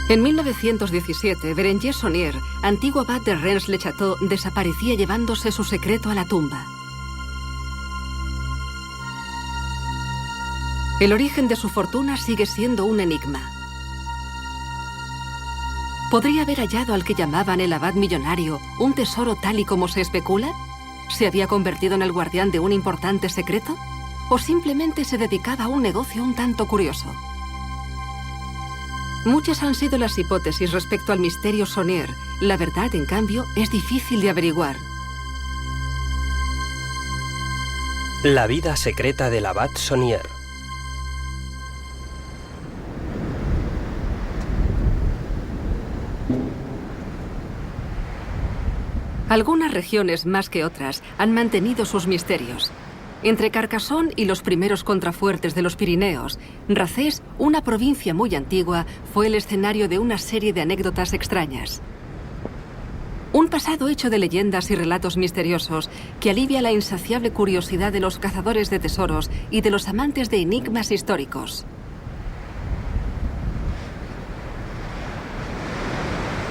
En 1917, Berenguer Saunier, antiguo abad de Rennes-le-Château, desaparecía llevándose su secreto a la tumba. El origen de su fortuna sigue siendo un enigma. ¿Podría haber hallado al que llamaban el abad millonario un tesoro tal y como se especula? ¿Se había convertido en el guardián de un importante secreto? ¿O simplemente se dedicaba a un negocio un tanto curioso? Muchas han sido las hipótesis respecto al misterio Saunier. La verdad, en cambio, es difícil de averiguar. La vida secreta del abad Saunier. Algunas regiones, más que otras, han mantenido sus misterios. Entre Carcassonne y los primeros contrafuertes de los Pirineos, Racés, una provincia muy antigua, fue el escenario de una serie de anécdotas extrañas. Un pasado hecho de leyendas y relatos misteriosos que alivia la insaciable curiosidad de los cazadores de tesoros y de los amantes de enigmas históricos.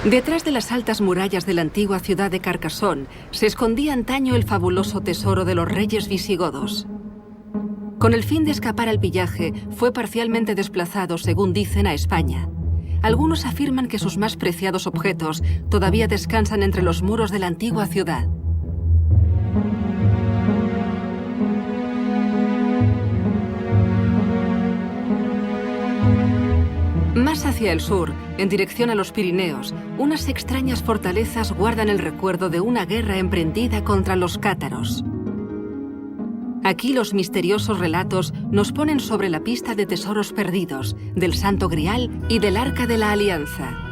Detrás de las altas murallas de la antigua ciudad de Carcassonne se escondía antaño el fabuloso tesoro de los reyes visigodos. Con el fin de escapar al pillaje, fue parcialmente desplazado, según dicen, a España. Algunos afirman que sus más preciados objetos todavía descansan entre los muros de la antigua ciudad. Más hacia el sur, en dirección a los Pirineos, unas extrañas fortalezas guardan el recuerdo de una guerra emprendida contra los cátaros. Aquí los misteriosos relatos nos ponen sobre la pista de tesoros perdidos, del Santo Grial y del Arca de la Alianza.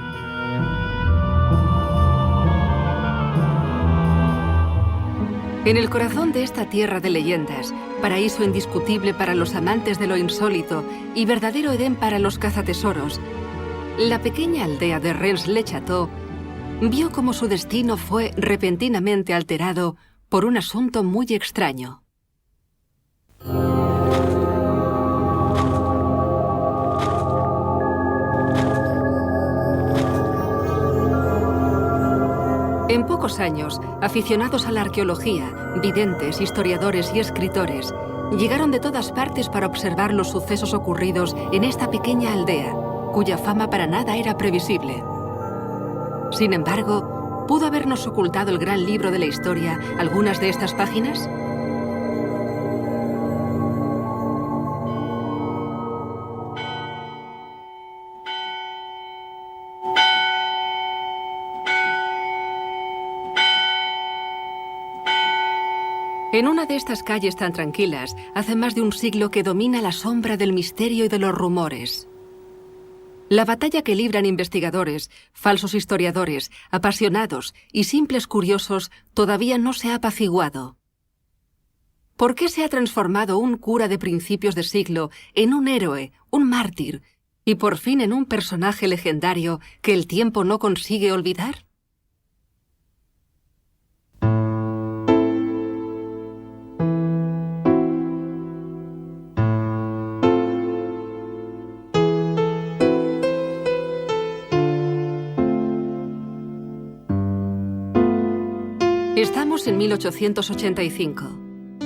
En el corazón de esta tierra de leyendas, paraíso indiscutible para los amantes de lo insólito y verdadero Edén para los cazatesoros, la pequeña aldea de Rennes-le-Château vio cómo su destino fue repentinamente alterado por un asunto muy extraño. En pocos años, aficionados a la arqueología, videntes, historiadores y escritores llegaron de todas partes para observar los sucesos ocurridos en esta pequeña aldea, cuya fama para nada era previsible. Sin embargo, ¿pudo habernos ocultado el gran libro de la historia algunas de estas páginas? En una de estas calles tan tranquilas, hace más de un siglo que domina la sombra del misterio y de los rumores. La batalla que libran investigadores, falsos historiadores, apasionados y simples curiosos todavía no se ha apaciguado. ¿Por qué se ha transformado un cura de principios de siglo en un héroe, un mártir, y por fin en un personaje legendario que el tiempo no consigue olvidar? Estamos en 1885.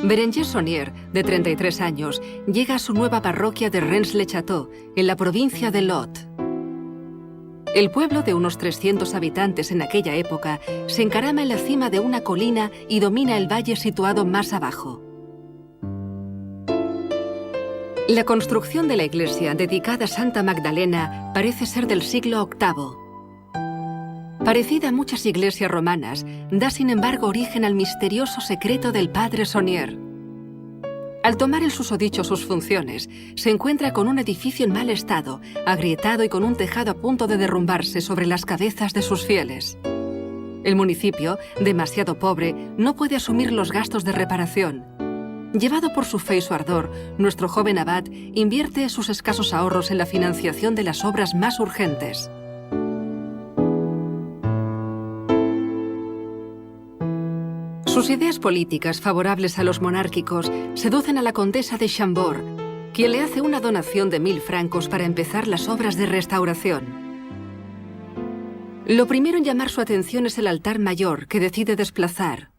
Berenguer Saunier, de 33 años, llega a su nueva parroquia de Rennes-le-Château, en la provincia de Lot. El pueblo, de unos 300 habitantes en aquella época, se encarama en la cima de una colina y domina el valle situado más abajo. La construcción de la iglesia, dedicada a Santa Magdalena, parece ser del siglo VIII. Parecida a muchas iglesias romanas, da sin embargo origen al misterioso secreto del padre Saunier. Al tomar el susodicho sus funciones, se encuentra con un edificio en mal estado, agrietado y con un tejado a punto de derrumbarse sobre las cabezas de sus fieles. El municipio, demasiado pobre, no puede asumir los gastos de reparación. Llevado por su fe y su ardor, nuestro joven abad invierte sus escasos ahorros en la financiación de las obras más urgentes. Sus ideas políticas favorables a los monárquicos seducen a la condesa de Chambord, quien le hace una donación de 1000 francos para empezar las obras de restauración. Lo primero en llamar su atención es el altar mayor, que decide desplazar.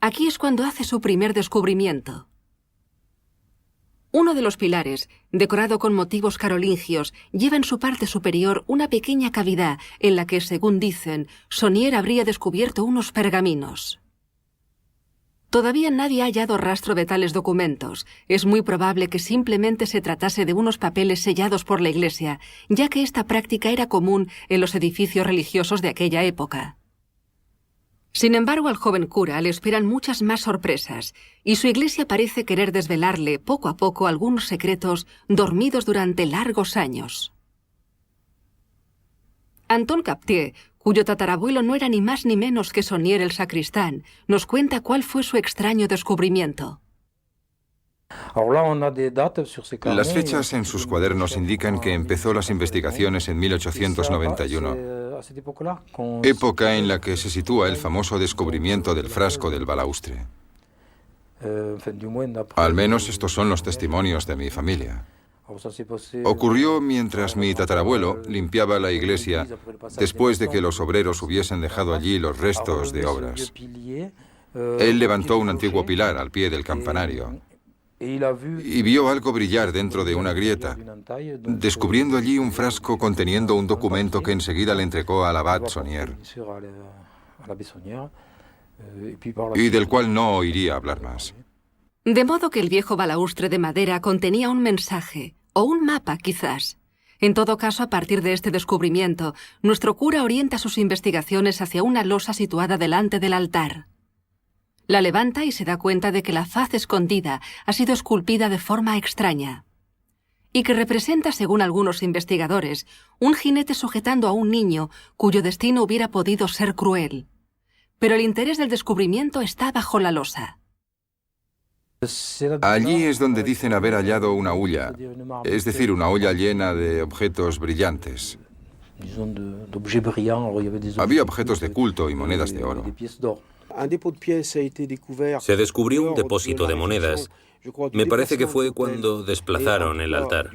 Aquí es cuando hace su primer descubrimiento. Uno de los pilares, decorado con motivos carolingios, lleva en su parte superior una pequeña cavidad en la que, según dicen, Saunier habría descubierto unos pergaminos. Todavía nadie ha hallado rastro de tales documentos. Es muy probable que simplemente se tratase de unos papeles sellados por la Iglesia, ya que esta práctica era común en los edificios religiosos de aquella época. Sin embargo, al joven cura le esperan muchas más sorpresas, y su iglesia parece querer desvelarle poco a poco algunos secretos dormidos durante largos años. Anton Captier, cuyo tatarabuelo no era ni más ni menos que Saunier el sacristán, nos cuenta cuál fue su extraño descubrimiento. Las fechas en sus cuadernos indican que empezó las investigaciones en 1891, época en la que se sitúa el famoso descubrimiento del frasco del balaustre. Al menos estos son los testimonios de mi familia. Ocurrió mientras mi tatarabuelo limpiaba la iglesia después de que los obreros hubiesen dejado allí los restos de obras. Él levantó un antiguo pilar al pie del campanario y vio algo brillar dentro de una grieta, descubriendo allí un frasco conteniendo un documento que enseguida le entregó al abad Saunier, y del cual no oiría hablar más. De modo que el viejo balaustre de madera contenía un mensaje, o un mapa quizás. En todo caso, a partir de este descubrimiento, nuestro cura orienta sus investigaciones hacia una losa situada delante del altar. La levanta y se da cuenta de que la faz escondida ha sido esculpida de forma extraña, y que representa, según algunos investigadores, un jinete sujetando a un niño cuyo destino hubiera podido ser cruel. Pero el interés del descubrimiento está bajo la losa. Allí es donde dicen haber hallado una hulla, es decir, una olla llena de objetos brillantes. Había objetos de culto y monedas de oro. Se descubrió un depósito de monedas. Me parece que fue cuando desplazaron el altar.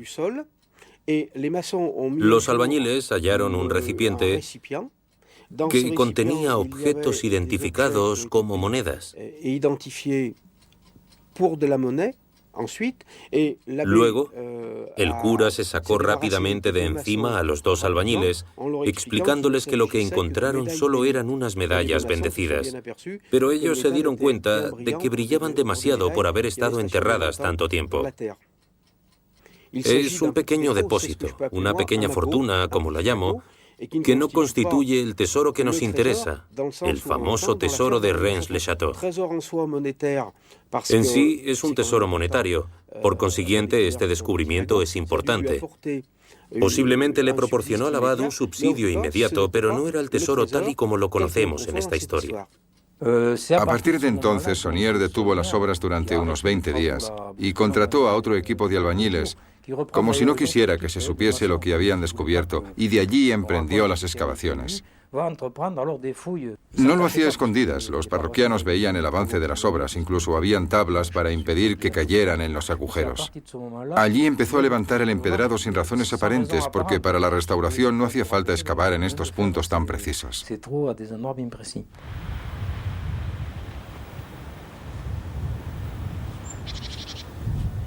Los albañiles hallaron un recipiente que contenía objetos identificados como monedas. Luego, el cura se sacó rápidamente de encima a los dos albañiles, explicándoles que lo que encontraron solo eran unas medallas bendecidas. Pero ellos se dieron cuenta de que brillaban demasiado por haber estado enterradas tanto tiempo. Es un pequeño depósito, una pequeña fortuna, como la llamo, que no constituye el tesoro que nos interesa, el famoso tesoro de Rennes-le-Château. En sí es un tesoro monetario, por consiguiente este descubrimiento es importante. Posiblemente le proporcionó al abad un subsidio inmediato, pero no era el tesoro tal y como lo conocemos en esta historia. A partir de entonces, Saunier detuvo las obras durante unos 20 días y contrató a otro equipo de albañiles, como si no quisiera que se supiese lo que habían descubierto, y de allí emprendió las excavaciones. No lo hacía a escondidas, los parroquianos veían el avance de las obras, incluso habían tablas para impedir que cayeran en los agujeros. Allí empezó a levantar el empedrado sin razones aparentes, porque para la restauración no hacía falta excavar en estos puntos tan precisos.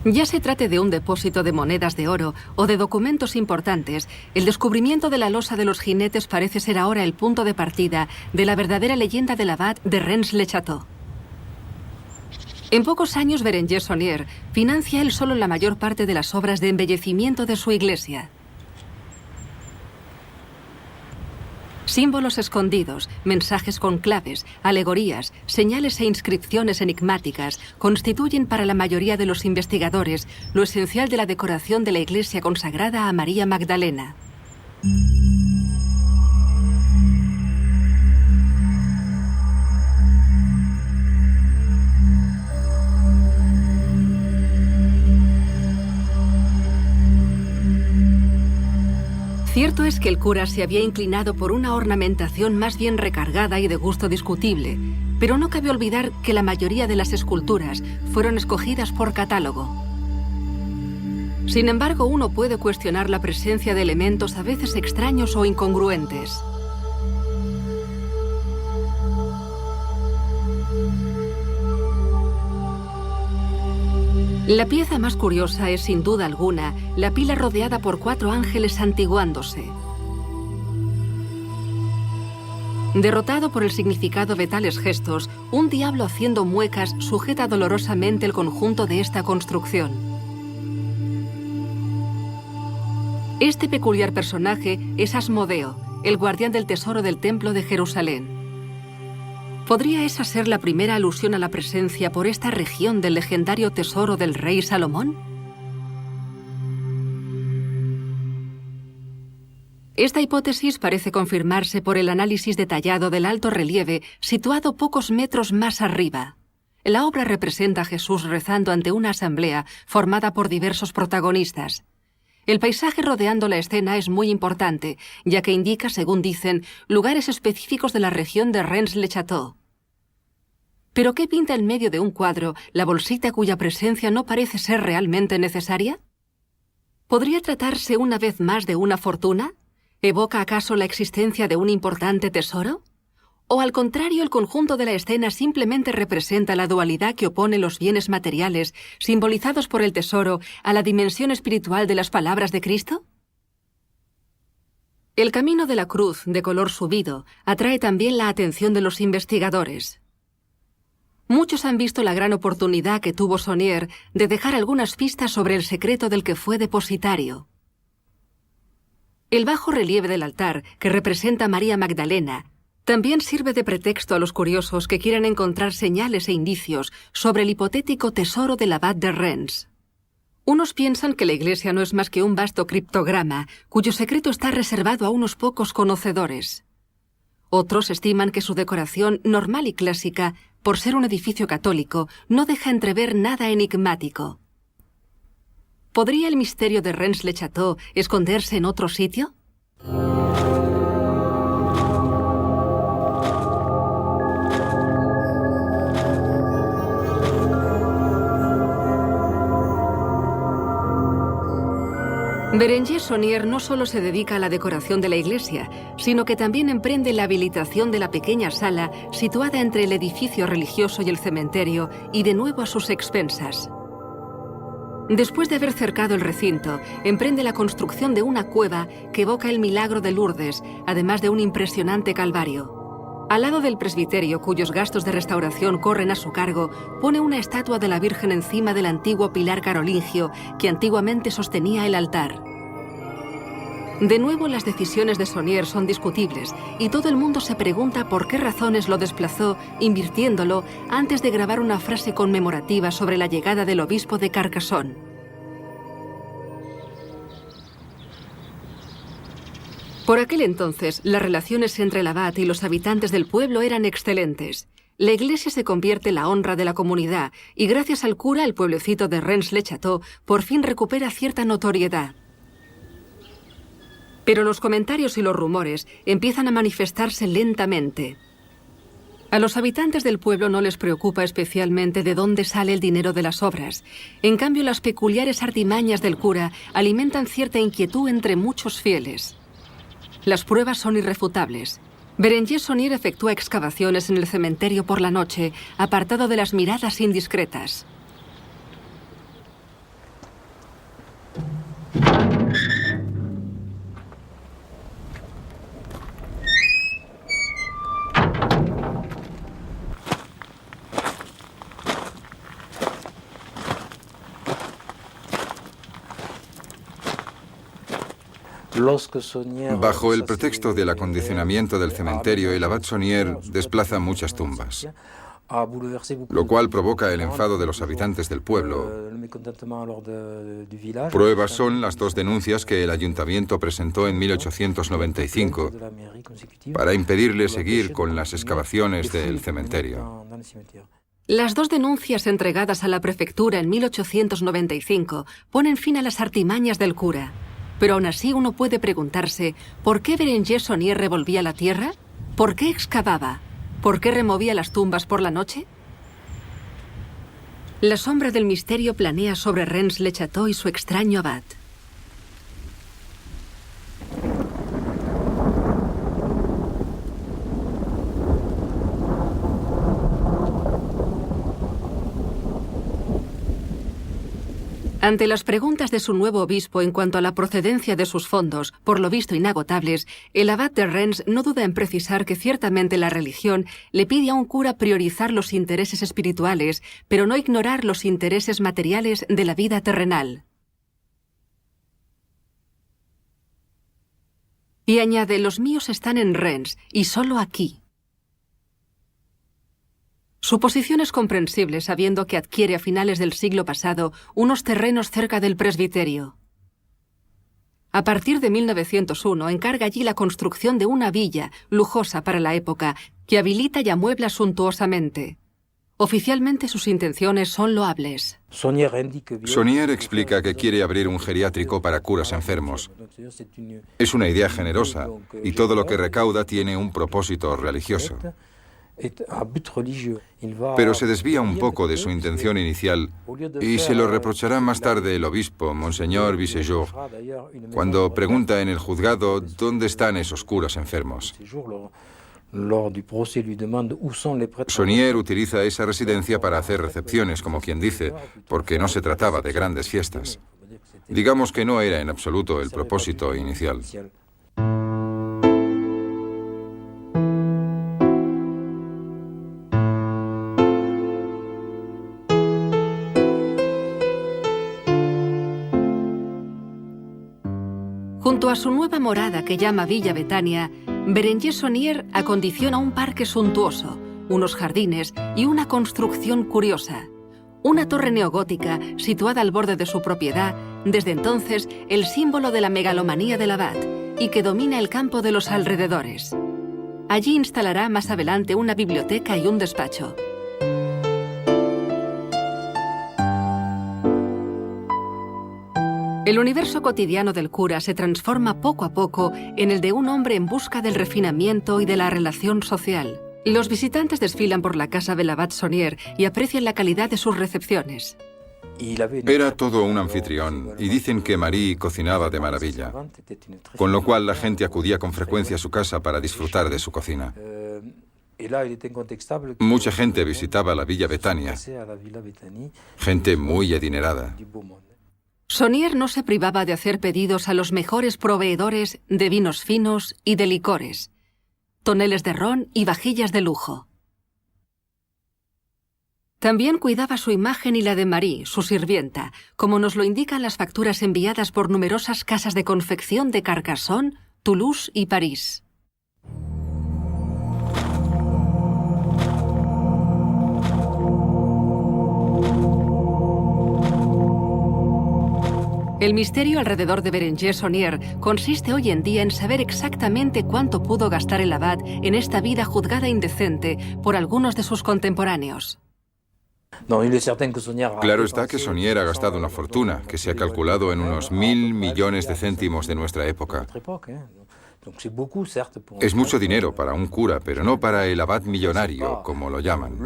Ya se trate de un depósito de monedas de oro o de documentos importantes, el descubrimiento de la losa de los jinetes parece ser ahora el punto de partida de la verdadera leyenda del abad de Rennes-le-Château. En pocos años, Berenguer Saunier financia él solo la mayor parte de las obras de embellecimiento de su iglesia. Símbolos escondidos, mensajes con claves, alegorías, señales e inscripciones enigmáticas constituyen para la mayoría de los investigadores lo esencial de la decoración de la iglesia consagrada a María Magdalena. Cierto es que el cura se había inclinado por una ornamentación más bien recargada y de gusto discutible, pero no cabe olvidar que la mayoría de las esculturas fueron escogidas por catálogo. Sin embargo, uno puede cuestionar la presencia de elementos a veces extraños o incongruentes. La pieza más curiosa es, sin duda alguna, la pila rodeada por 4 ángeles santiguándose. Derrotado por el significado de tales gestos, un diablo haciendo muecas sujeta dolorosamente el conjunto de esta construcción. Este peculiar personaje es Asmodeo, el guardián del tesoro del Templo de Jerusalén. ¿Podría esa ser la primera alusión a la presencia por esta región del legendario tesoro del rey Salomón? Esta hipótesis parece confirmarse por el análisis detallado del alto relieve situado pocos metros más arriba. La obra representa a Jesús rezando ante una asamblea formada por diversos protagonistas. El paisaje rodeando la escena es muy importante, ya que indica, según dicen, lugares específicos de la región de Rennes-le-Château. ¿Pero qué pinta en medio de un cuadro la bolsita cuya presencia no parece ser realmente necesaria? ¿Podría tratarse una vez más de una fortuna? ¿Evoca acaso la existencia de un importante tesoro? ¿O al contrario, el conjunto de la escena simplemente representa la dualidad que opone los bienes materiales, simbolizados por el tesoro, a la dimensión espiritual de las palabras de Cristo? El camino de la cruz, de color subido, atrae también la atención de los investigadores. Muchos han visto la gran oportunidad que tuvo Saunier de dejar algunas pistas sobre el secreto del que fue depositario. El bajo relieve del altar, que representa a María Magdalena, también sirve de pretexto a los curiosos que quieren encontrar señales e indicios sobre el hipotético tesoro del abad de Rennes. Unos piensan que la iglesia no es más que un vasto criptograma, cuyo secreto está reservado a unos pocos conocedores. Otros estiman que su decoración normal y clásica, por ser un edificio católico, no deja entrever nada enigmático. ¿Podría el misterio de Rennes-le-Château esconderse en otro sitio? Bérenger Saunier no solo se dedica a la decoración de la iglesia, sino que también emprende la habilitación de la pequeña sala situada entre el edificio religioso y el cementerio, y de nuevo a sus expensas. Después de haber cercado el recinto, emprende la construcción de una cueva que evoca el milagro de Lourdes, además de un impresionante calvario. Al lado del presbiterio, cuyos gastos de restauración corren a su cargo, pone una estatua de la Virgen encima del antiguo pilar carolingio que antiguamente sostenía el altar. De nuevo, las decisiones de Saunier son discutibles y todo el mundo se pregunta por qué razones lo desplazó, invirtiéndolo, antes de grabar una frase conmemorativa sobre la llegada del obispo de Carcassonne. Por aquel entonces, las relaciones entre el abad y los habitantes del pueblo eran excelentes. La iglesia se convierte en la honra de la comunidad y gracias al cura el pueblecito de Rennes-le-Château por fin recupera cierta notoriedad. Pero los comentarios y los rumores empiezan a manifestarse lentamente. A los habitantes del pueblo no les preocupa especialmente de dónde sale el dinero de las obras. En cambio, las peculiares artimañas del cura alimentan cierta inquietud entre muchos fieles. Las pruebas son irrefutables. Bérenger Saunier efectúa excavaciones en el cementerio por la noche, apartado de las miradas indiscretas. Bajo el pretexto del acondicionamiento del cementerio, el abad Saunier desplaza muchas tumbas, lo cual provoca el enfado de los habitantes del pueblo. Pruebas son las 2 denuncias que el ayuntamiento presentó en 1895 para impedirle seguir con las excavaciones del cementerio. Las 2 denuncias entregadas a la prefectura en 1895 ponen fin a las artimañas del cura. Pero aún así uno puede preguntarse ¿por qué Bérenger Saunier revolvía la tierra? ¿Por qué excavaba? ¿Por qué removía las tumbas por la noche? La sombra del misterio planea sobre Rennes-le-Château y su extraño abad. Ante las preguntas de su nuevo obispo en cuanto a la procedencia de sus fondos, por lo visto inagotables, el abad de Rennes no duda en precisar que ciertamente la religión le pide a un cura priorizar los intereses espirituales, pero no ignorar los intereses materiales de la vida terrenal. Y añade, los míos están en Rennes, y solo aquí. Su posición es comprensible sabiendo que adquiere a finales del siglo pasado unos terrenos cerca del presbiterio. A partir de 1901 encarga allí la construcción de una villa, lujosa para la época, que habilita y amuebla suntuosamente. Oficialmente sus intenciones son loables. Saunier explica que quiere abrir un geriátrico para curas enfermos. Es una idea generosa y todo lo que recauda tiene un propósito religioso. Pero se desvía un poco de su intención inicial y se lo reprochará más tarde el obispo, Monseñor Vissejour, cuando pregunta en el juzgado dónde están esos curas enfermos. Saunier utiliza esa residencia para hacer recepciones, como quien dice, porque no se trataba de grandes fiestas. Digamos que no era en absoluto el propósito inicial. Junto a su nueva morada que llama Villa Betania, Berenguer Saunier acondiciona un parque suntuoso, unos jardines y una construcción curiosa. Una torre neogótica situada al borde de su propiedad, desde entonces el símbolo de la megalomanía del abad y que domina el campo de los alrededores. Allí instalará más adelante una biblioteca y un despacho. El universo cotidiano del cura se transforma poco a poco en el de un hombre en busca del refinamiento y de la relación social. Los visitantes desfilan por la casa del abad Saunier y aprecian la calidad de sus recepciones. Era todo un anfitrión y dicen que Marie cocinaba de maravilla, con lo cual la gente acudía con frecuencia a su casa para disfrutar de su cocina. Mucha gente visitaba la Villa Betania, gente muy adinerada. Saunier no se privaba de hacer pedidos a los mejores proveedores de vinos finos y de licores, toneles de ron y vajillas de lujo. También cuidaba su imagen y la de Marie, su sirvienta, como nos lo indican las facturas enviadas por numerosas casas de confección de Carcassonne, Toulouse y París. El misterio alrededor de Berenguer Saunier consiste hoy en día en saber exactamente cuánto pudo gastar el abad en esta vida juzgada indecente por algunos de sus contemporáneos. Claro está que Saunier ha gastado una fortuna, que se ha calculado en unos 1.000 millones de céntimos de nuestra época. Es mucho dinero para un cura, pero no para el abad millonario, como lo llaman.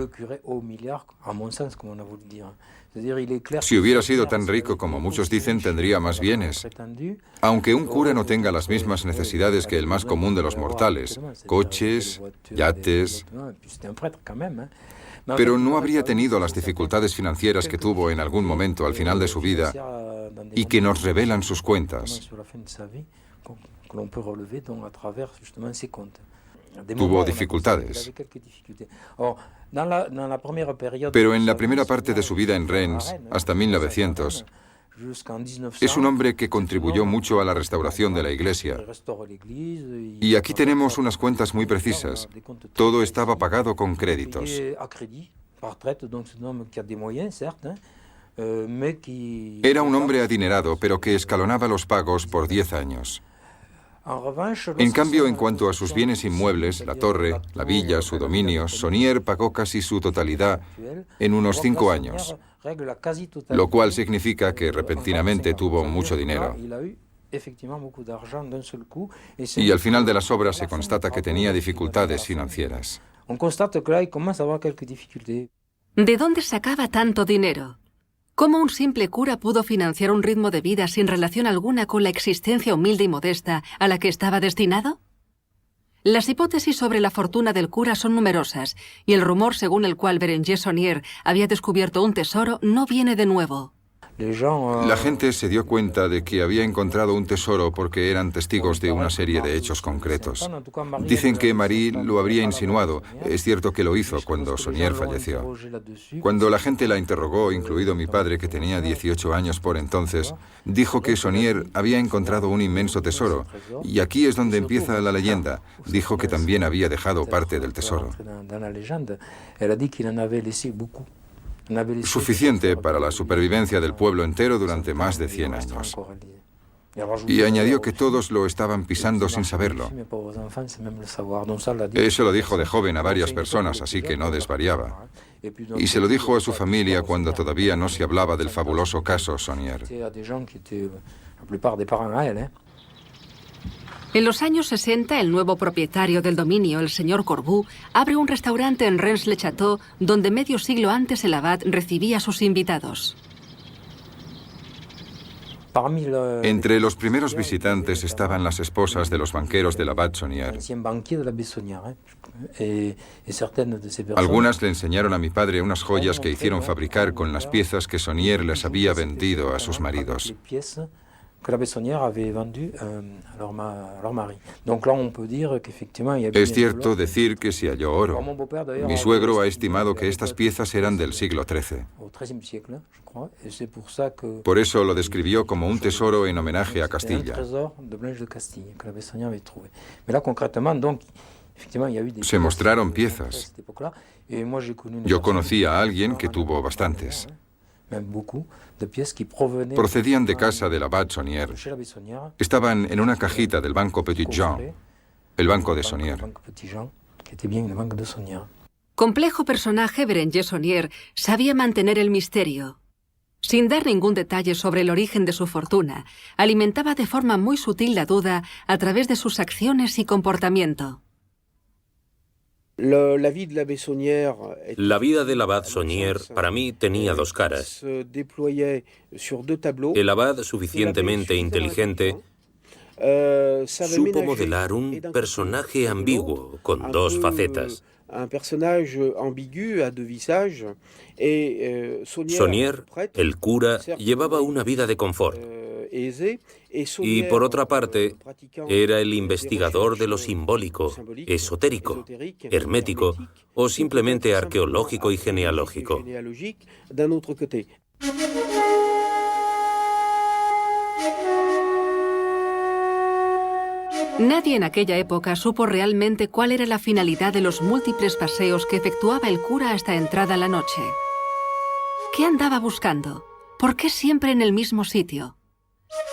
Si hubiera sido tan rico como muchos dicen, tendría más bienes. Aunque un cura no tenga las mismas necesidades que el más común de los mortales, coches, yates, pero no habría tenido las dificultades financieras que tuvo en algún momento al final de su vida y que nos revelan sus cuentas. Tuvo dificultades. Pero en la primera parte de su vida en Rennes, hasta 1900, es un hombre que contribuyó mucho a la restauración de la iglesia. Y aquí tenemos unas cuentas muy precisas. Todo estaba pagado con créditos. Era un hombre adinerado, pero que escalonaba los pagos por 10 años. En cambio, en cuanto a sus bienes inmuebles, la torre, la villa, su dominio, Saunier pagó casi su totalidad en unos 5 años, lo cual significa que repentinamente tuvo mucho dinero. Y al final de las obras se constata que tenía dificultades financieras. ¿De dónde sacaba tanto dinero? ¿Cómo un simple cura pudo financiar un ritmo de vida sin relación alguna con la existencia humilde y modesta a la que estaba destinado? Las hipótesis sobre la fortuna del cura son numerosas, y el rumor según el cual Berenguer Saunier había descubierto un tesoro no viene de nuevo. La gente se dio cuenta de que había encontrado un tesoro porque eran testigos de una serie de hechos concretos. Dicen que Marie lo habría insinuado. Es cierto que lo hizo cuando Saunier falleció. Cuando la gente la interrogó, incluido mi padre, que tenía 18 años por entonces, dijo que Saunier había encontrado un inmenso tesoro. Y aquí es donde empieza la leyenda. Dijo que también había dejado parte del tesoro. Suficiente para la supervivencia del pueblo entero durante más de 100 años. Y añadió que todos lo estaban pisando sin saberlo. Eso lo dijo de joven a varias personas, así que no desvariaba. Y se lo dijo a su familia cuando todavía no se hablaba del fabuloso caso Saunier. En los años 60, el nuevo propietario del dominio, el señor Corbu, abre un restaurante en Rennes-le-Château, donde medio siglo antes el abad recibía a sus invitados. Entre los primeros visitantes estaban las esposas de los banqueros del abad Saunier. Algunas le enseñaron a mi padre unas joyas que hicieron fabricar con las piezas que Saunier les había vendido a sus maridos. Es cierto decir que se halló oro. Mi suegro ha estimado que estas piezas eran del siglo XIII. Por eso lo describió como un tesoro en homenaje a Castilla. Se mostraron piezas. Yo conocí a alguien que tuvo bastantes. Procedían de casa del abad Saunier. Estaban en una cajita del banco Petit Jean, el banco de Saunier. Complejo personaje, Berenguer Saunier sabía mantener el misterio. Sin dar ningún detalle sobre el origen de su fortuna, alimentaba de forma muy sutil la duda a través de sus acciones y comportamiento. La vida del abad Saunier para mí tenía dos caras. El abad, suficientemente inteligente, supo modelar un personaje ambiguo con dos facetas. Saunier, el cura, llevaba una vida de confort. Y por otra parte, era el investigador de lo simbólico, esotérico, hermético o simplemente arqueológico y genealógico. Nadie en aquella época supo realmente cuál era la finalidad de los múltiples paseos que efectuaba el cura hasta entrada la noche. ¿Qué andaba buscando? ¿Por qué siempre en el mismo sitio?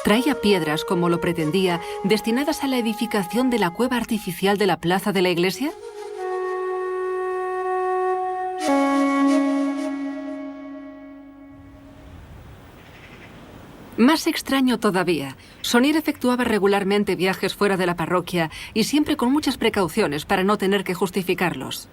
¿Traía piedras, como lo pretendía, destinadas a la edificación de la cueva artificial de la plaza de la iglesia? Más extraño todavía, Saunier efectuaba regularmente viajes fuera de la parroquia y siempre con muchas precauciones para no tener que justificarlos.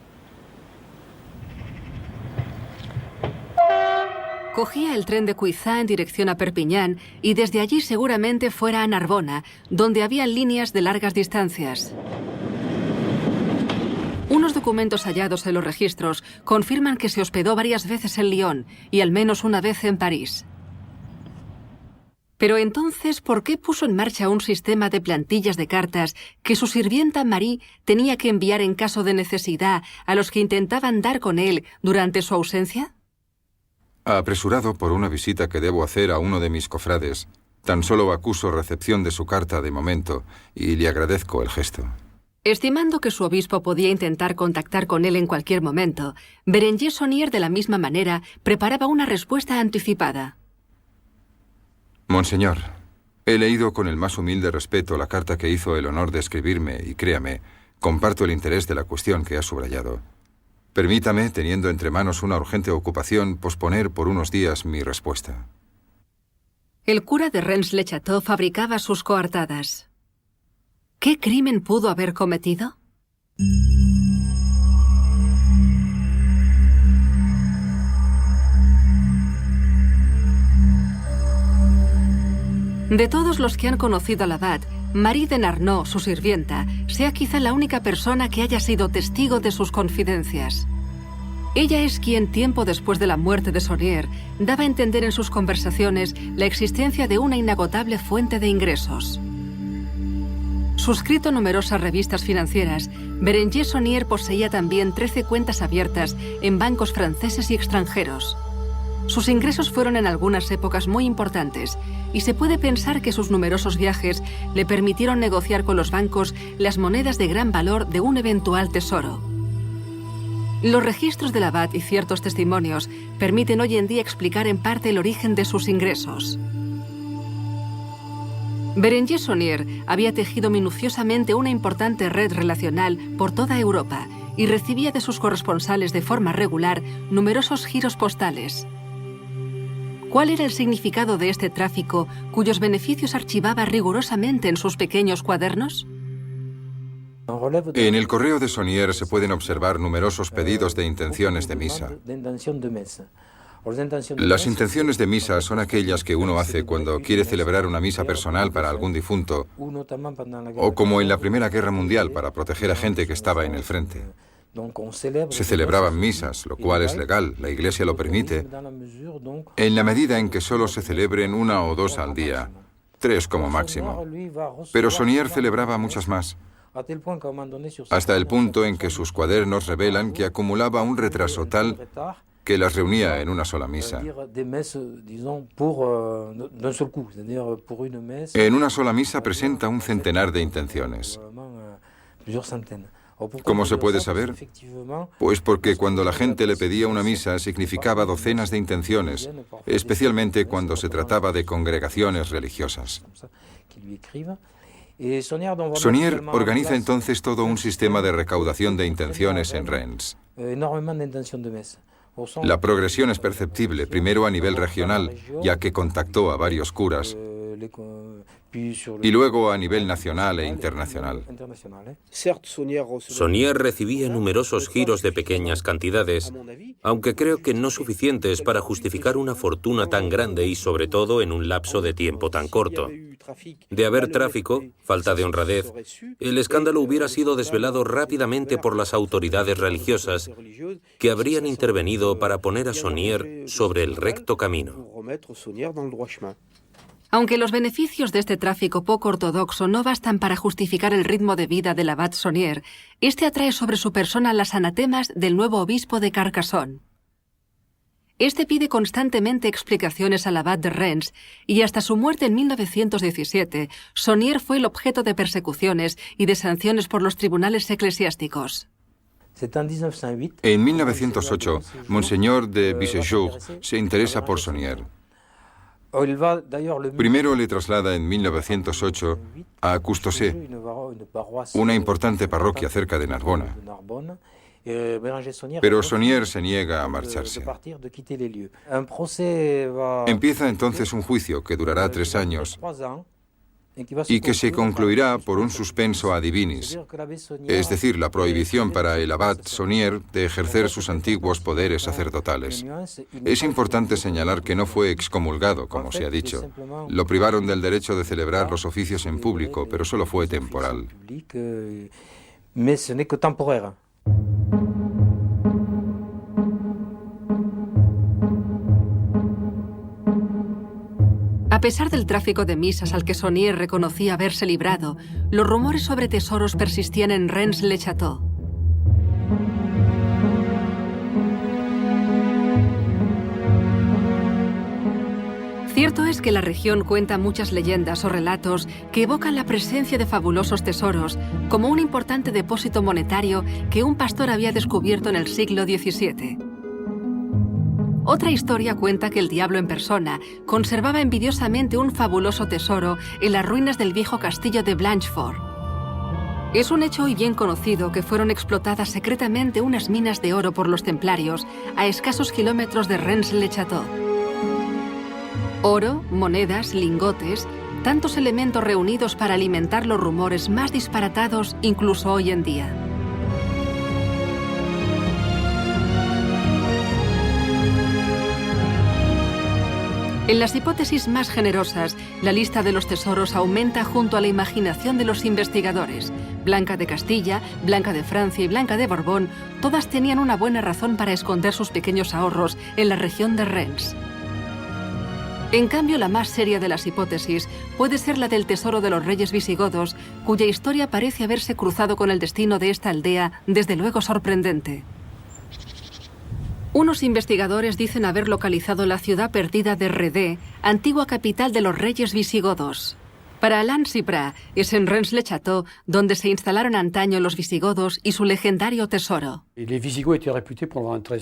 Cogía el tren de Cuizá en dirección a Perpiñán y desde allí seguramente fuera a Narbona, donde había líneas de largas distancias. Unos documentos hallados en los registros confirman que se hospedó varias veces en Lyon y al menos una vez en París. Pero entonces, ¿por qué puso en marcha un sistema de plantillas de cartas que su sirvienta Marie tenía que enviar en caso de necesidad a los que intentaban dar con él durante su ausencia? Apresurado por una visita que debo hacer a uno de mis cofrades, tan solo acuso recepción de su carta de momento y le agradezco el gesto. Estimando que su obispo podía intentar contactar con él en cualquier momento, Berenguer Saunier de la misma manera preparaba una respuesta anticipada. Monseñor, he leído con el más humilde respeto la carta que hizo el honor de escribirme y créame, comparto el interés de la cuestión que ha subrayado. Permítame, teniendo entre manos una urgente ocupación, posponer por unos días mi respuesta. El cura de Rennes-le-Château fabricaba sus coartadas. ¿Qué crimen pudo haber cometido? 。De todos los que han conocido al abad, Marie de Narnaud, su sirvienta, sea quizá la única persona que haya sido testigo de sus confidencias. Ella es quien, tiempo después de la muerte de Saunier, daba a entender en sus conversaciones la existencia de una inagotable fuente de ingresos. Suscrito a numerosas revistas financieras, Bérenger Saunier poseía también 13 cuentas abiertas en bancos franceses y extranjeros. Sus ingresos fueron en algunas épocas muy importantes y se puede pensar que sus numerosos viajes le permitieron negociar con los bancos las monedas de gran valor de un eventual tesoro. Los registros del abad y ciertos testimonios permiten hoy en día explicar en parte el origen de sus ingresos. Bérenger Saunier había tejido minuciosamente una importante red relacional por toda Europa y recibía de sus corresponsales de forma regular numerosos giros postales. ¿Cuál era el significado de este tráfico, cuyos beneficios archivaba rigurosamente en sus pequeños cuadernos? En el correo de Saunier se pueden observar numerosos pedidos de intenciones de misa. Las intenciones de misa son aquellas que uno hace cuando quiere celebrar una misa personal para algún difunto, o como en la Primera Guerra Mundial para proteger a gente que estaba en el frente. Se celebraban misas, lo cual es legal, la Iglesia lo permite, en la medida en que solo se celebren 1 o 2 al día, 3 como máximo. Pero Saunier celebraba muchas más, hasta el punto en que sus cuadernos revelan que acumulaba un retraso tal que las reunía en una sola misa. En una sola misa presenta un centenar de intenciones. ¿Cómo se puede saber? Pues porque cuando la gente le pedía una misa significaba docenas de intenciones, especialmente cuando se trataba de congregaciones religiosas. Saunier organiza entonces todo un sistema de recaudación de intenciones en Reims. La progresión es perceptible, primero a nivel regional, ya que contactó a varios curas, y luego a nivel nacional e internacional. Saunier recibía numerosos giros de pequeñas cantidades, aunque creo que no suficientes para justificar una fortuna tan grande y sobre todo en un lapso de tiempo tan corto. De haber tráfico, falta de honradez, el escándalo hubiera sido desvelado rápidamente por las autoridades religiosas que habrían intervenido para poner a Saunier sobre el recto camino. Aunque los beneficios de este tráfico poco ortodoxo no bastan para justificar el ritmo de vida del abad Saunier, este atrae sobre su persona las anatemas del nuevo obispo de Carcassonne. Este pide constantemente explicaciones al abad de Reims y hasta su muerte en 1917, Saunier fue el objeto de persecuciones y de sanciones por los tribunales eclesiásticos. En 1908, Monseñor de Bissejur se interesa por Saunier. Primero le traslada en 1908 a Custosé, una importante parroquia cerca de Narbona. Pero Saunier se niega a marcharse. Empieza entonces un juicio que durará 3 años y que se concluirá por un suspenso ad divinis, es decir, la prohibición para el abad Saunier de ejercer sus antiguos poderes sacerdotales. Es importante señalar que no fue excomulgado, como se ha dicho. Lo privaron del derecho de celebrar los oficios en público, pero solo fue temporal. A pesar del tráfico de misas al que Saunier reconocía haberse librado, los rumores sobre tesoros persistían en Reims-le-Château. Cierto es que la región cuenta muchas leyendas o relatos que evocan la presencia de fabulosos tesoros, como un importante depósito monetario que un pastor había descubierto en el siglo XVII. Otra historia cuenta que el diablo en persona conservaba envidiosamente un fabuloso tesoro en las ruinas del viejo castillo de Blanchefort. Es un hecho hoy bien conocido que fueron explotadas secretamente unas minas de oro por los templarios a escasos kilómetros de Reims-le-Château. Oro, monedas, lingotes, tantos elementos reunidos para alimentar los rumores más disparatados incluso hoy en día. En las hipótesis más generosas, la lista de los tesoros aumenta junto a la imaginación de los investigadores. Blanca de Castilla, Blanca de Francia y Blanca de Borbón, todas tenían una buena razón para esconder sus pequeños ahorros en la región de Rennes. En cambio, la más seria de las hipótesis puede ser la del tesoro de los reyes visigodos, cuya historia parece haberse cruzado con el destino de esta aldea, desde luego sorprendente. Unos investigadores dicen haber localizado la ciudad perdida de Redé, antigua capital de los reyes visigodos. Para Alain Cyprat es en Rennes-le-Château donde se instalaron antaño los visigodos y su legendario tesoro.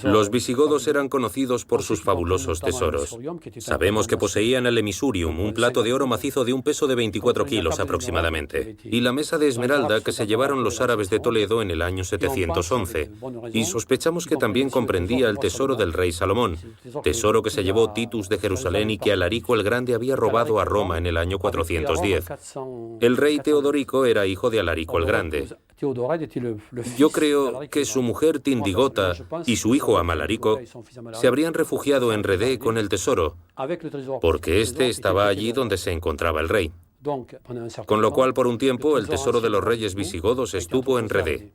Los visigodos eran conocidos por sus fabulosos tesoros. Sabemos que poseían el emisurium, un plato de oro macizo de un peso de 24 kilos aproximadamente, y la mesa de esmeralda que se llevaron los árabes de Toledo en el año 711. Y sospechamos que también comprendía el tesoro del rey Salomón, tesoro que se llevó Titus de Jerusalén y que Alarico el Grande había robado a Roma en el año 410. El rey Teodorico era hijo de Alarico el Grande. Yo creo que su mujer Tindigota y su hijo Amalarico se habrían refugiado en Redé con el tesoro, porque este estaba allí donde se encontraba el rey. Con lo cual, por un tiempo, el tesoro de los reyes visigodos estuvo en Redé.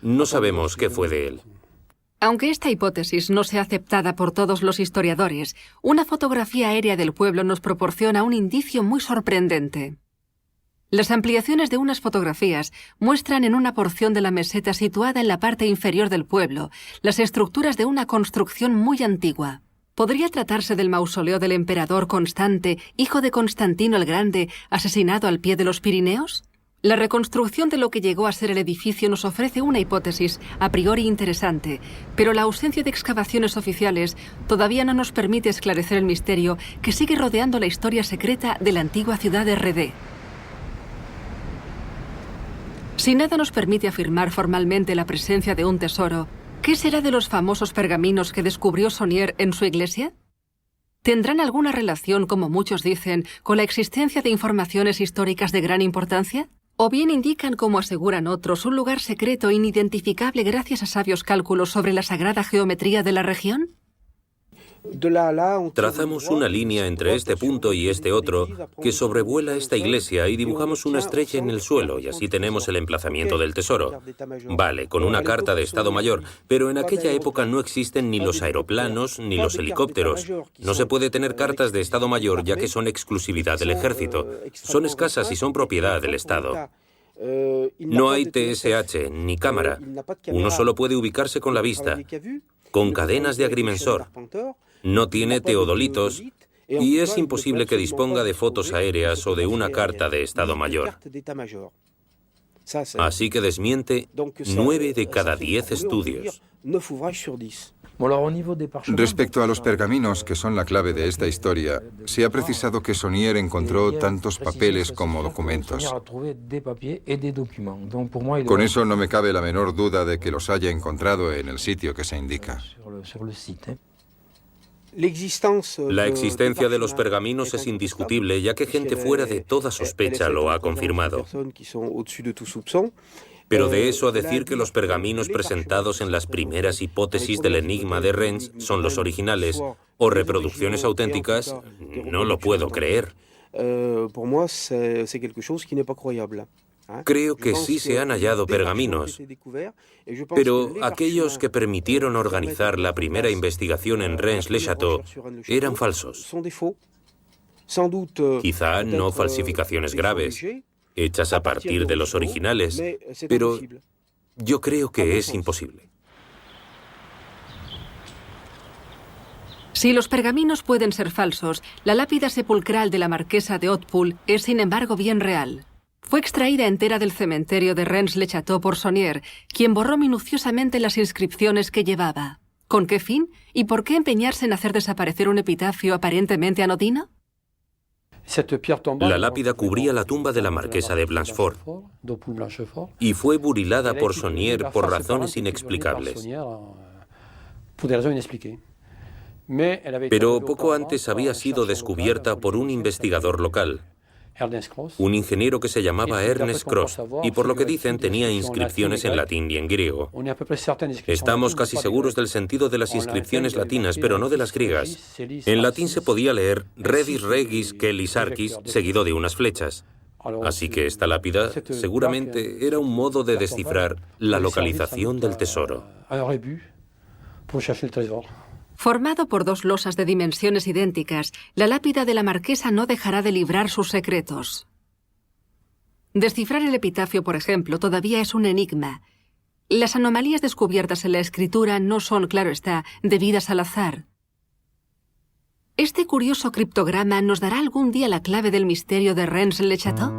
No sabemos qué fue de él. Aunque esta hipótesis no sea aceptada por todos los historiadores, una fotografía aérea del pueblo nos proporciona un indicio muy sorprendente. Las ampliaciones de unas fotografías muestran en una porción de la meseta situada en la parte inferior del pueblo las estructuras de una construcción muy antigua. ¿Podría tratarse del mausoleo del emperador Constante, hijo de Constantino el Grande, asesinado al pie de los Pirineos? La reconstrucción de lo que llegó a ser el edificio nos ofrece una hipótesis a priori interesante, pero la ausencia de excavaciones oficiales todavía no nos permite esclarecer el misterio que sigue rodeando la historia secreta de la antigua ciudad de Redé. Si nada nos permite afirmar formalmente la presencia de un tesoro, ¿qué será de los famosos pergaminos que descubrió Saunier en su iglesia? ¿Tendrán alguna relación, como muchos dicen, con la existencia de informaciones históricas de gran importancia? ¿O bien indican, como aseguran otros, un lugar secreto inidentificable gracias a sabios cálculos sobre la sagrada geometría de la región? Trazamos una línea entre este punto y este otro que sobrevuela esta iglesia y dibujamos una estrella en el suelo y así tenemos el emplazamiento del tesoro. Vale, con una carta de Estado Mayor, pero en aquella época no existen ni los aeroplanos ni los helicópteros. No se puede tener cartas de Estado Mayor ya que son exclusividad del ejército. Son escasas y son propiedad del Estado. No hay TSH ni cámara. Uno solo puede ubicarse con la vista, con cadenas de agrimensor. No tiene teodolitos y es imposible que disponga de fotos aéreas o de una carta de Estado Mayor. Así que desmiente 9 de cada 10 estudios. Respecto a los pergaminos, que son la clave de esta historia, se ha precisado que Saunier encontró tantos papeles como documentos. Con eso no me cabe la menor duda de que los haya encontrado en el sitio que se indica. La existencia de los pergaminos es indiscutible, ya que gente fuera de toda sospecha lo ha confirmado. Pero de eso a decir que los pergaminos presentados en las primeras hipótesis del enigma de Rennes son los originales o reproducciones auténticas, no lo puedo creer. Creo que sí se han hallado pergaminos, pero aquellos que permitieron organizar la primera investigación en Rennes-le-Château eran falsos. Quizá no falsificaciones graves, hechas a partir de los originales, pero yo creo que es imposible. Si los pergaminos pueden ser falsos, la lápida sepulcral de la marquesa de Hautpoul es sin embargo bien real. Fue extraída entera del cementerio de Rennes-le-Château por Saunier, quien borró minuciosamente las inscripciones que llevaba. ¿Con qué fin? ¿Y por qué empeñarse en hacer desaparecer un epitafio aparentemente anodino? La lápida cubría la tumba de la marquesa de Blanchefort y fue burilada por Saunier por razones inexplicables. Pero poco antes había sido descubierta por un investigador local, un ingeniero que se llamaba Ernest Cross, y por lo que dicen tenía inscripciones en latín y en griego. Estamos casi seguros del sentido de las inscripciones latinas, pero no de las griegas. En latín se podía leer Redis Regis Kelis Archis, seguido de unas flechas. Así que esta lápida seguramente era un modo de descifrar la localización del tesoro. Formado por dos losas de dimensiones idénticas, la lápida de la marquesa no dejará de librar sus secretos. Descifrar el epitafio, por ejemplo, todavía es un enigma. Las anomalías descubiertas en la escritura no son, claro está, debidas al azar. ¿Este curioso criptograma nos dará algún día la clave del misterio de Rennes-le-Château?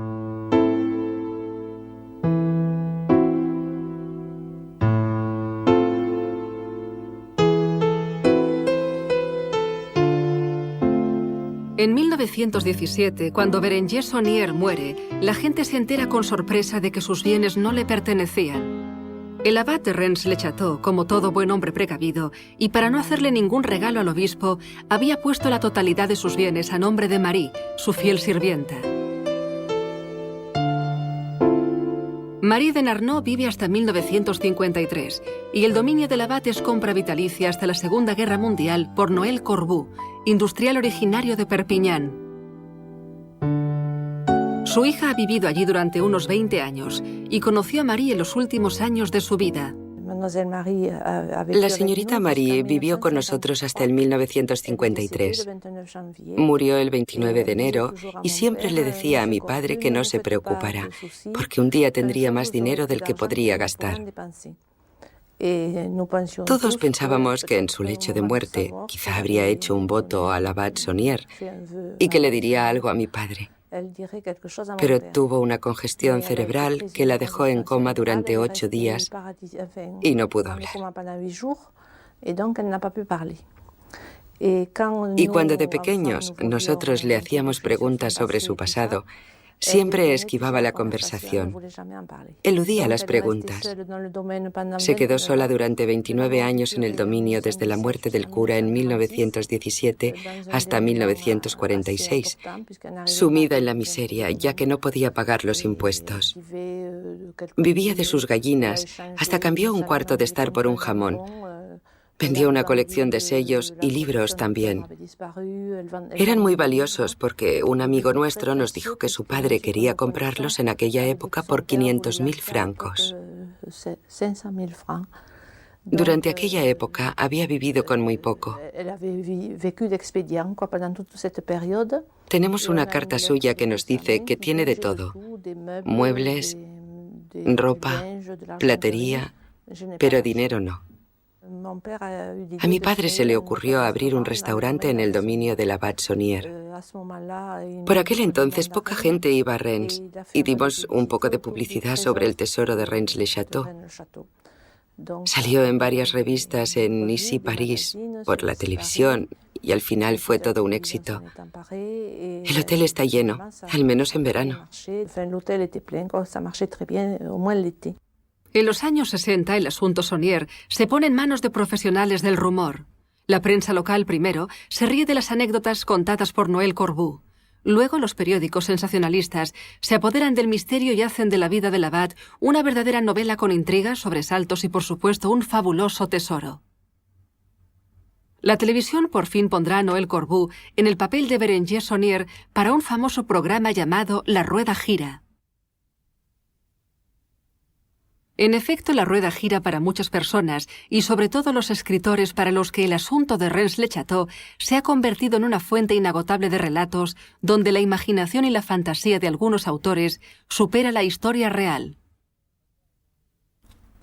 En 1917, cuando Berenguer Saunier muere, la gente se entera con sorpresa de que sus bienes no le pertenecían. El abad de Rennes-le-Château, como todo buen hombre precavido, y para no hacerle ningún regalo al obispo, había puesto la totalidad de sus bienes a nombre de Marie, su fiel sirvienta. Marie de Narnaud vive hasta 1953 y el dominio del abad es compra vitalicia hasta la Segunda Guerra Mundial por Noël Corbu, industrial originario de Perpiñán. Su hija ha vivido allí durante unos 20 años y conoció a Marie en los últimos años de su vida. La señorita Marie vivió con nosotros hasta el 1953. Murió el 29 de enero y siempre le decía a mi padre que no se preocupara, porque un día tendría más dinero del que podría gastar. Todos pensábamos que en su lecho de muerte quizá habría hecho un voto al abad Saunier y que le diría algo a mi padre. Pero tuvo una congestión cerebral que la dejó en coma durante 8 días y no pudo hablar. Y cuando de pequeños nosotros le hacíamos preguntas sobre su pasado, siempre esquivaba la conversación. Eludía las preguntas. Se quedó sola durante 29 años en el dominio desde la muerte del cura en 1917 hasta 1946, sumida en la miseria ya que no podía pagar los impuestos. Vivía de sus gallinas, hasta cambió un cuarto de estar por un jamón. Vendió una colección de sellos y libros también. Eran muy valiosos porque un amigo nuestro nos dijo que su padre quería comprarlos en aquella época por 500.000 francos. Durante aquella época había vivido con muy poco. Tenemos una carta suya que nos dice que tiene de todo: muebles, ropa, platería, pero dinero no. A mi padre se le ocurrió abrir un restaurante en el dominio del abad Saunier. Por aquel entonces poca gente iba a Rennes y dimos un poco de publicidad sobre el tesoro de Rennes-le-Château. Salió en varias revistas en Ici París, por la televisión, y al final fue todo un éxito. El hotel está lleno, al menos en verano. En los años 60, el asunto Saunier se pone en manos de profesionales del rumor. La prensa local, primero, se ríe de las anécdotas contadas por Noël Corbu. Luego, los periódicos sensacionalistas se apoderan del misterio y hacen de la vida del abad una verdadera novela con intrigas, sobresaltos y, por supuesto, un fabuloso tesoro. La televisión por fin pondrá a Noël Corbu en el papel de Berenguer Saunier para un famoso programa llamado La Rueda Gira. En efecto, la rueda gira para muchas personas y sobre todo los escritores para los que el asunto de Rennes-le-Château se ha convertido en una fuente inagotable de relatos donde la imaginación y la fantasía de algunos autores supera la historia real.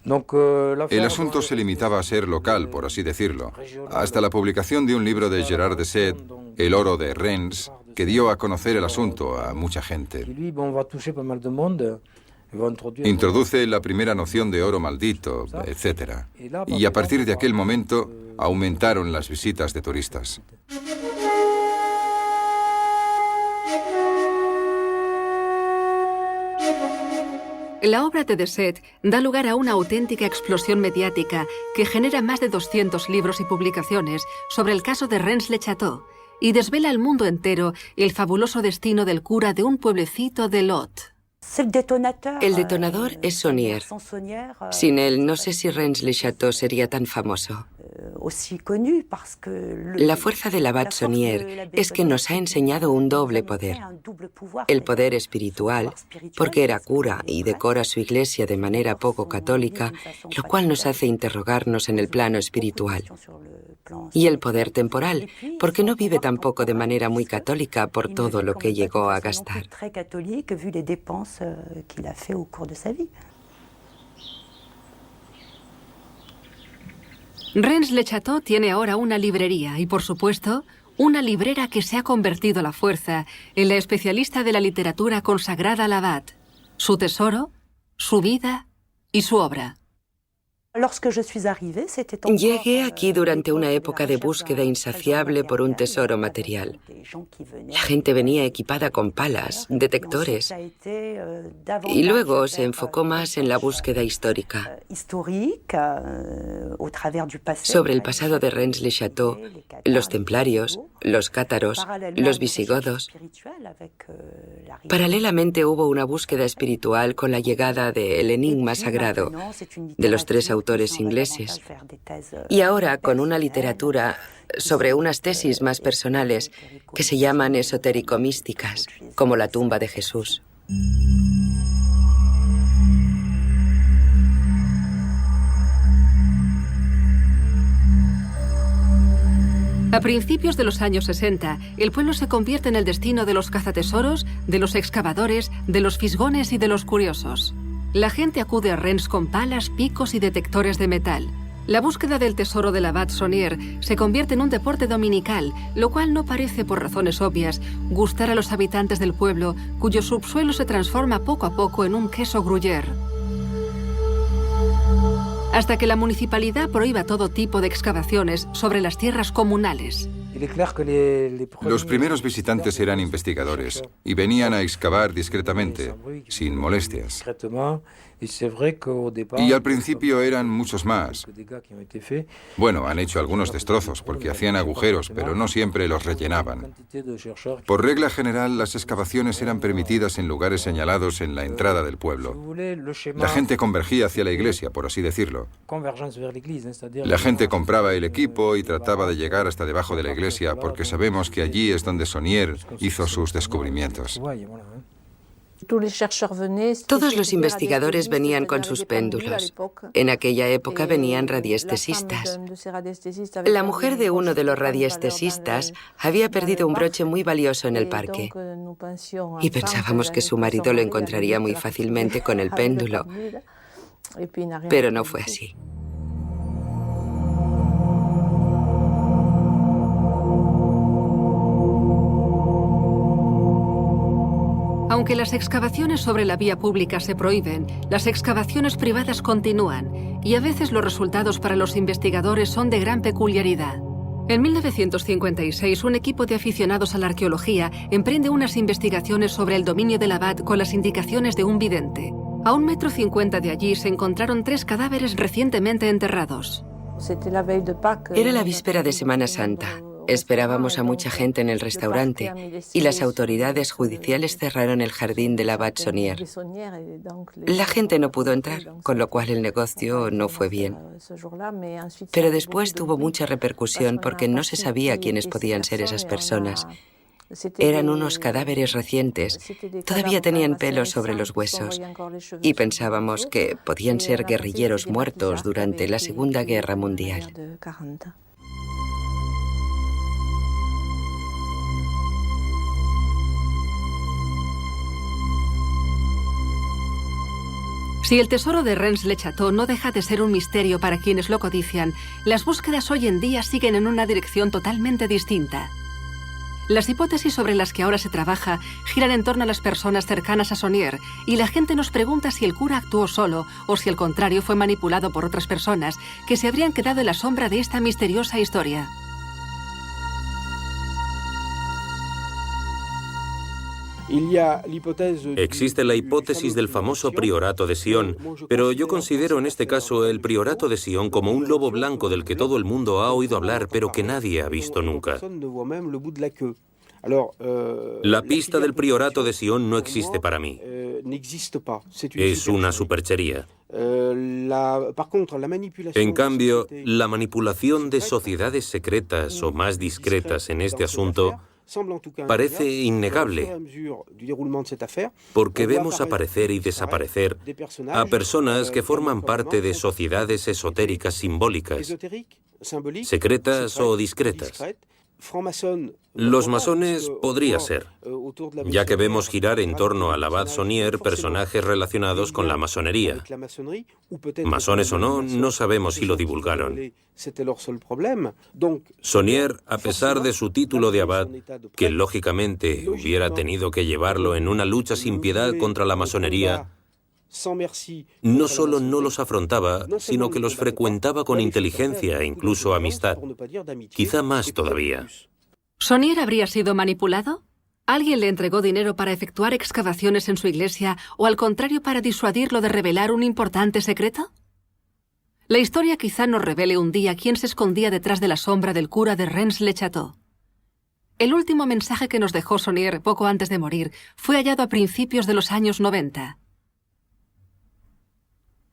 El asunto se limitaba a ser local, por así decirlo, hasta la publicación de un libro de Gérard de Sède, El oro de Rennes, que dio a conocer el asunto a mucha gente. Introduce la primera noción de oro maldito, etc. Y a partir de aquel momento aumentaron las visitas de turistas. La obra de Sède da lugar a una auténtica explosión mediática que genera más de 200 libros y publicaciones sobre el caso de Rennes-le-Château y desvela al mundo entero el fabuloso destino del cura de un pueblecito de Lot. El detonador es Saunier. Sin él, no sé si Rennes-le-Château sería tan famoso. La fuerza del abad Saunier es que nos ha enseñado un doble poder. El poder espiritual, porque era cura y decora su iglesia de manera poco católica, lo cual nos hace interrogarnos en el plano espiritual. Y el poder temporal, porque no vive tampoco de manera muy católica por todo lo que llegó a gastar. Rennes-le-Château tiene ahora una librería y, por supuesto, una librera que se ha convertido a la fuerza en la especialista de la literatura consagrada al abad, su tesoro, su vida y su obra. Llegué aquí durante una época de búsqueda insaciable por un tesoro material. La gente venía equipada con palas, detectores, y luego se enfocó más en la búsqueda histórica. Sobre el pasado de Rennes-le-Château, los templarios, los cátaros, los visigodos. Paralelamente hubo una búsqueda espiritual con la llegada del enigma sagrado de los tres autores ingleses. Y ahora con una literatura sobre unas tesis más personales que se llaman esotérico-místicas, como la tumba de Jesús. A principios de los años 60, el pueblo se convierte en el destino de los cazatesoros, de los excavadores, de los fisgones y de los curiosos. La gente acude a Rennes con palas, picos y detectores de metal. La búsqueda del tesoro del abad Saunier se convierte en un deporte dominical, lo cual no parece, por razones obvias, gustar a los habitantes del pueblo, cuyo subsuelo se transforma poco a poco en un queso gruyère. Hasta que la municipalidad prohíba todo tipo de excavaciones sobre las tierras comunales. Los primeros visitantes eran investigadores y venían a excavar discretamente, sin molestias. Y al principio eran muchos más. Bueno, han hecho algunos destrozos porque hacían agujeros, pero no siempre los rellenaban. Por regla general, las excavaciones eran permitidas en lugares señalados en la entrada del pueblo. La gente convergía hacia la iglesia, por así decirlo. La gente compraba el equipo y trataba de llegar hasta debajo de la iglesia porque sabemos que allí es donde Saunier hizo sus descubrimientos. Todos los investigadores venían con sus péndulos. En aquella época venían radiestesistas. La mujer de uno de los radiestesistas había perdido un broche muy valioso en el parque. Y pensábamos que su marido lo encontraría muy fácilmente con el péndulo. Pero no fue así. Aunque las excavaciones sobre la vía pública se prohíben, las excavaciones privadas continúan y a veces los resultados para los investigadores son de gran peculiaridad. En 1956, un equipo de aficionados a la arqueología emprende unas investigaciones sobre el dominio del abad con las indicaciones de un vidente. A 1,50 m de allí se encontraron 3 cadáveres recientemente enterrados. Era la víspera de Semana Santa. Esperábamos a mucha gente en el restaurante y las autoridades judiciales cerraron el jardín del abad Saunier. La gente no pudo entrar, con lo cual el negocio no fue bien. Pero después tuvo mucha repercusión porque no se sabía quiénes podían ser esas personas. Eran unos cadáveres recientes, todavía tenían pelos sobre los huesos y pensábamos que podían ser guerrilleros muertos durante la Segunda Guerra Mundial. Si el tesoro de Rennes-le-Château no deja de ser un misterio para quienes lo codician, las búsquedas hoy en día siguen en una dirección totalmente distinta. Las hipótesis sobre las que ahora se trabaja giran en torno a las personas cercanas a Saunier y la gente nos pregunta si el cura actuó solo o si al contrario fue manipulado por otras personas que se habrían quedado en la sombra de esta misteriosa historia. Existe la hipótesis del famoso priorato de Sion, pero yo considero en este caso el priorato de Sion como un lobo blanco del que todo el mundo ha oído hablar, pero que nadie ha visto nunca. La pista del priorato de Sion no existe para mí. Es una superchería. En cambio, la manipulación de sociedades secretas o más discretas en este asunto parece innegable, porque vemos aparecer y desaparecer a personas que forman parte de sociedades esotéricas simbólicas, secretas o discretas. Los masones podría ser, ya que vemos girar en torno al abad Saunier personajes relacionados con la masonería. Masones o no, no sabemos si lo divulgaron. Saunier, a pesar de su título de abad, que lógicamente hubiera tenido que llevarlo en una lucha sin piedad contra la masonería, no solo no los afrontaba, sino que los frecuentaba con inteligencia e incluso amistad. Quizá más todavía. ¿Saunier habría sido manipulado? ¿Alguien le entregó dinero para efectuar excavaciones en su iglesia o al contrario para disuadirlo de revelar un importante secreto? La historia quizá nos revele un día quién se escondía detrás de la sombra del cura de Rennes-le-Château. El último mensaje que nos dejó Saunier poco antes de morir fue hallado a principios de los años 90.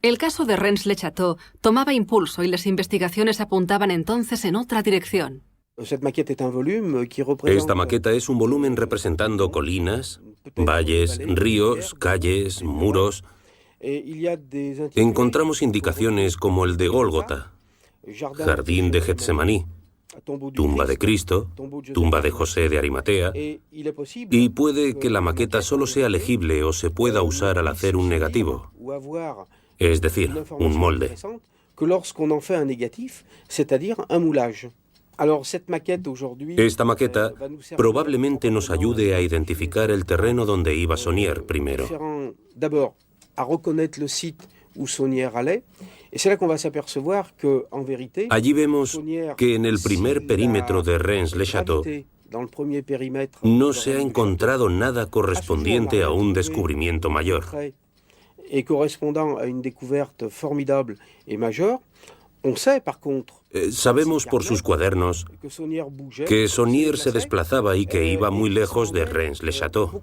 El caso de Rennes-le-Château tomaba impulso y las investigaciones apuntaban entonces en otra dirección. Esta maqueta es un volumen representando colinas, valles, ríos, calles, muros. Encontramos indicaciones como el de Gólgota, jardín de Getsemaní, tumba de Cristo, tumba de José de Arimatea, y puede que la maqueta solo sea legible o se pueda usar al hacer un negativo, es decir, un molde. Esta maqueta probablemente nos ayude a identificar el terreno donde iba Saunier primero. Allí vemos que en el primer perímetro de Rennes-le-Château no se ha encontrado nada correspondiente a un descubrimiento mayor. Sabemos por sus cuadernos que Saunier se desplazaba y que iba muy lejos de Rennes-le-Château.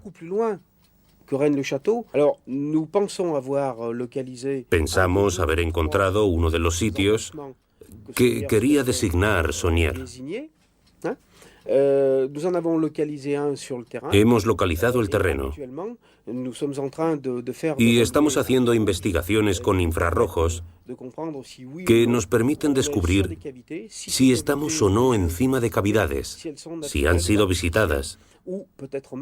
Pensamos haber encontrado uno de los sitios que quería designar Saunier. Hemos localizado el terreno y estamos haciendo investigaciones con infrarrojos que nos permiten descubrir si estamos o no encima de cavidades, si han sido visitadas,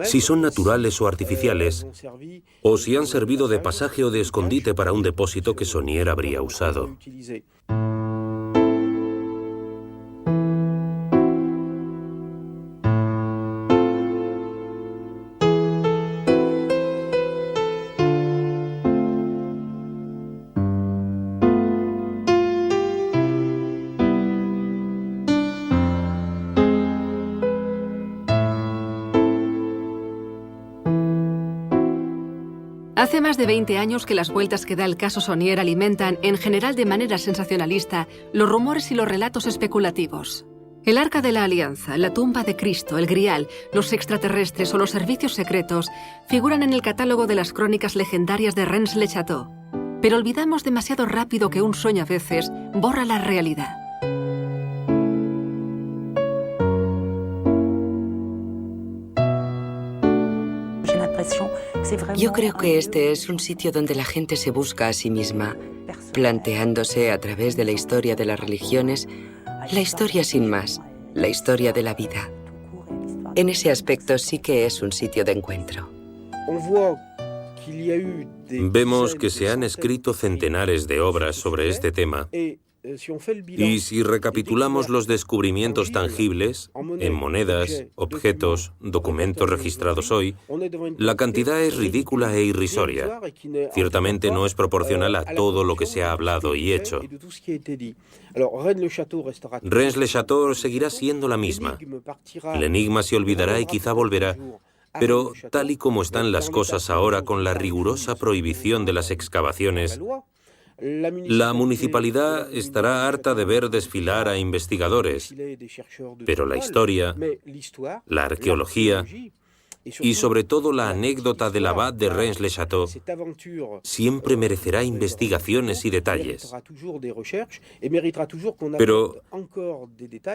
si son naturales o artificiales, o si han servido de pasaje o de escondite para un depósito que Saunier habría usado. Hace más de 20 años que las vueltas que da el caso Saunier alimentan, en general de manera sensacionalista, los rumores y los relatos especulativos. El Arca de la Alianza, la tumba de Cristo, el Grial, los extraterrestres o los servicios secretos figuran en el catálogo de las crónicas legendarias de Rennes-le-Château. Pero olvidamos demasiado rápido que un sueño a veces borra la realidad. Yo creo que este es un sitio donde la gente se busca a sí misma, planteándose a través de la historia de las religiones, la historia sin más, la historia de la vida. En ese aspecto sí que es un sitio de encuentro. Vemos que se han escrito centenares de obras sobre este tema. Y si recapitulamos los descubrimientos tangibles, en monedas, objetos, documentos registrados hoy, la cantidad es ridícula e irrisoria. Ciertamente no es proporcional a todo lo que se ha hablado y hecho. Rennes-le-Château seguirá siendo la misma. El enigma se olvidará y quizá volverá, Pero tal y como están las cosas ahora con la rigurosa prohibición de las excavaciones, la municipalidad estará harta de ver desfilar a investigadores, pero la historia, la arqueología y sobre todo la anécdota del abad de Rennes-le-Château siempre merecerá investigaciones y detalles. Pero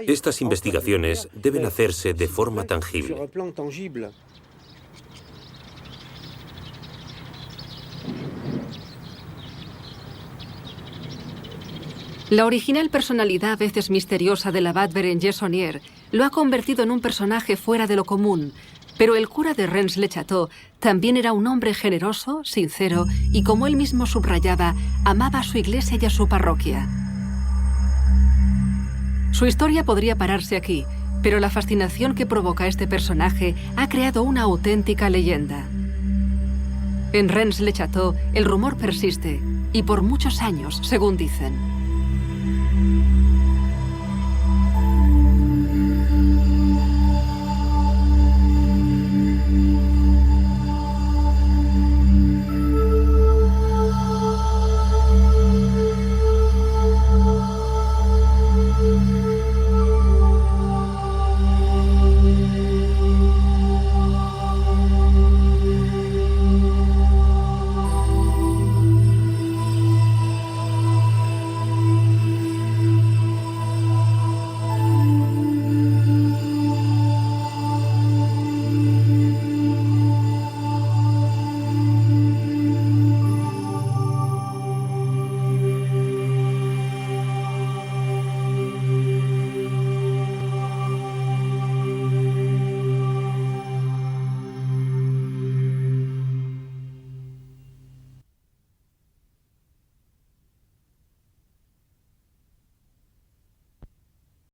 estas investigaciones deben hacerse de forma tangible. La original personalidad a veces misteriosa del abad Berenguer Saunier lo ha convertido en un personaje fuera de lo común, pero el cura de Rennes-le-Château también era un hombre generoso, sincero y, como él mismo subrayaba, amaba a su iglesia y a su parroquia. Su historia podría pararse aquí, pero la fascinación que provoca este personaje ha creado una auténtica leyenda. En Rennes-le-Château el rumor persiste, y por muchos años, según dicen.